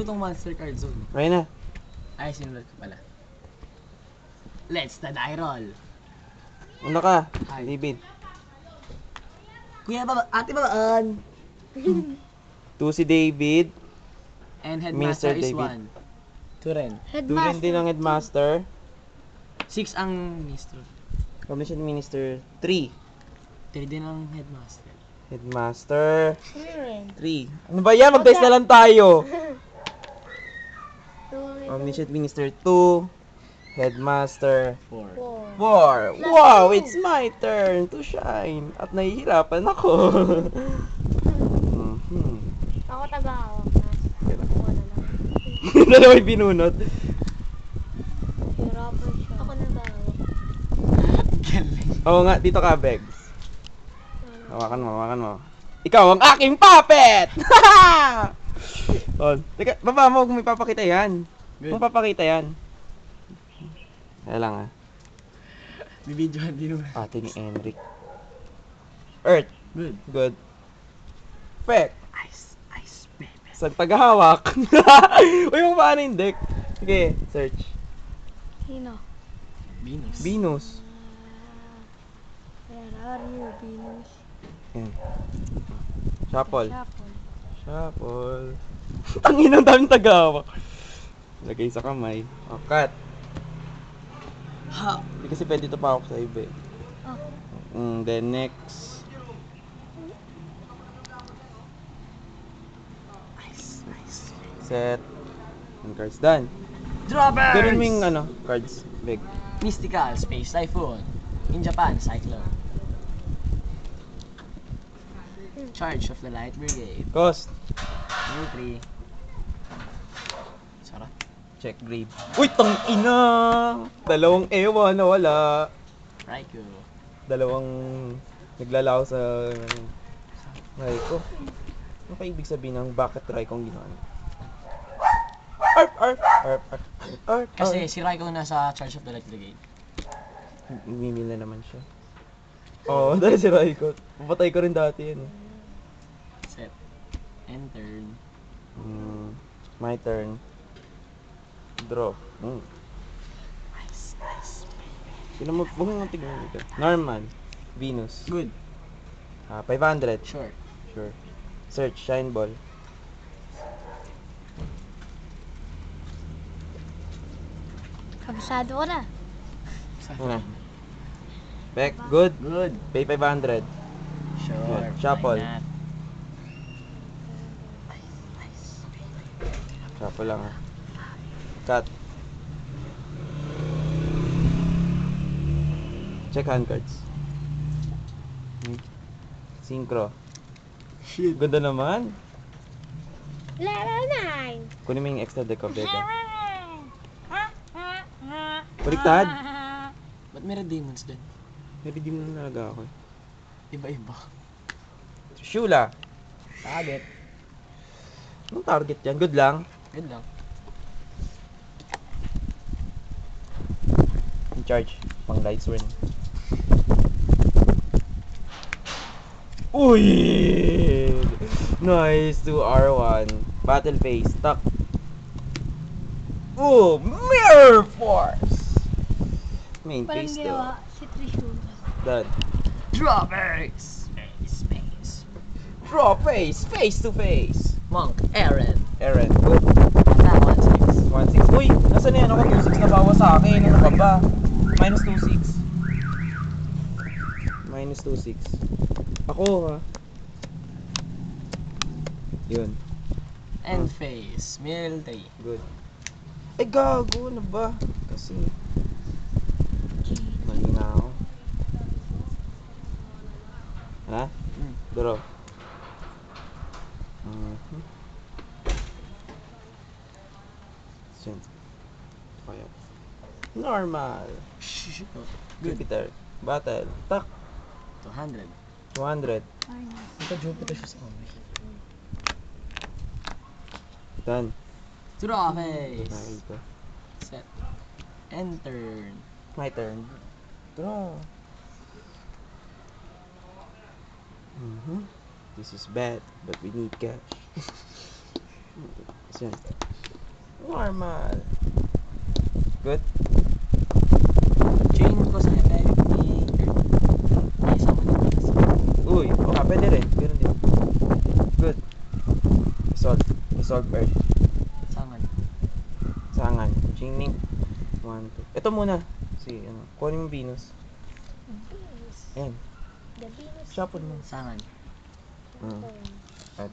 Itong monster card zone. Ayun na. Ay, sinulat ko pala. Let's the die roll. Ano ka? Hi. David. Kuya ba, ate babaan. 2 si David. And headmaster Mr. is David. 1. 2 rin. 2 rin din ang headmaster. 6 ang ministro. Commission Minister 3. 3 din ang headmaster. Headmaster 3. Ano ba yan? Mag-test na lang tayo. Omniscient Minister 2. Headmaster 4. 4. Wow, it's my turn to shine. At nahihirapan ako. Mhm. Ako taga-hawak na. Ako na lang. Dalawa yung binunot. Hirapan siya. Ako nag-hawak. Galing. Oo nga, dito ka, Begs. Hawakan mo, hawakan mo. Ikaw ang aking puppet! Oh, teka, baba mo kung may papakita yan. Good. Kung papakita yan. Kaya lang ah. Bibidyohan din mo. Ate ni Enric. Earth. Good. Good. Perfect. Ice, baby. Sa tagahawak. Uy, mo paano yung deck? Sige, search. Sino? Venus. Venus. Where are you, Venus? Yan. Shuffle. Shuffle. Shuffle. Tangin ang daming tagahawak. Lagay sa kamay. Oh, cut. Ha! Hindi kasi pwede ito pa ako sa iba eh. Then next. Ice. Set. And cards done. Droppers! Ganun mo yung ano, cards. Big. Mystical Space Typhoon. In Japan, Cyclone. Charge of the Light Brigade. Cost. New 3. Sarap. Check grade. Uy, tang ina! Dalawang ewa na wala. Raikou. Dalawang naglalako sa Raikou. Ano pa ibig sabihin ng bakit Raikou ang ginawa? Arp, arp, arp, arp, arp, Kasi arp. si Raikou nasa Charge of the Light Brigade. Mimil na naman siya. Oo, dahil si Raikou. Papatay ko rin dati yan. Set. And turn. My turn. Draw. Ice. Sino mo, huwag mo tignan ito. Normal. Venus. Good. 500. Short. Sure. Search, shine ball. Kabisado ko na. Ano? Back, good. Good. Pay 500. Short. Shuffle. Why not? Shuffle lang ha. Cut. Check hand cards. Synchro. Shit. Ganda naman. Level 9. Kunin mo yung extra deck of Becca. Baliktad. Ba't meron demons dun? Hindi mo na talaga ako. Iba-iba. Shula. Target. Anong target yan? Good lang. Good lang. In charge. Pang lights win. Uy! Nice to R1. Battle phase. Tuck. Oh, Mirror Force! Main Parang phase ginawa si Trishul. Done. Droppers! Space. Draw face. Face to face. Monk. Aaron. Aaron. Good. Ata 1-6. 1-6. Uy! Nasaan na yan? Ako 2-6 na bawas sa akin. Ano ka ba? Minus 2-6. Minus 2-6. Ako ha. Yun. End phase. Mill 3. Good. Ay gago. Ano ba? Kasi mali na ako. Ha? Draw. Strength. Kaya. Normal. Good. Jupiter. Battle. Tak. 200. 200. Ito Jupiter siya sa amin. Done. Draw face. Nakita. Set. And turn. My turn. Draw. This is bad, but we need cash. Yan. Normal. Good? Chain ko sa effect ni Earth. Ay, isang mo dito kasi. Uy, oo nga, pwede rin. Meron din. Good. Resolve. Resolve Earth. Sangan. Sangan. Chaining. 1, 2. Ito muna. Si, ano, kunin mo Venus. Venus. Ayan. The Venus. Shuffle mo. Sangan. Mm. Okay. At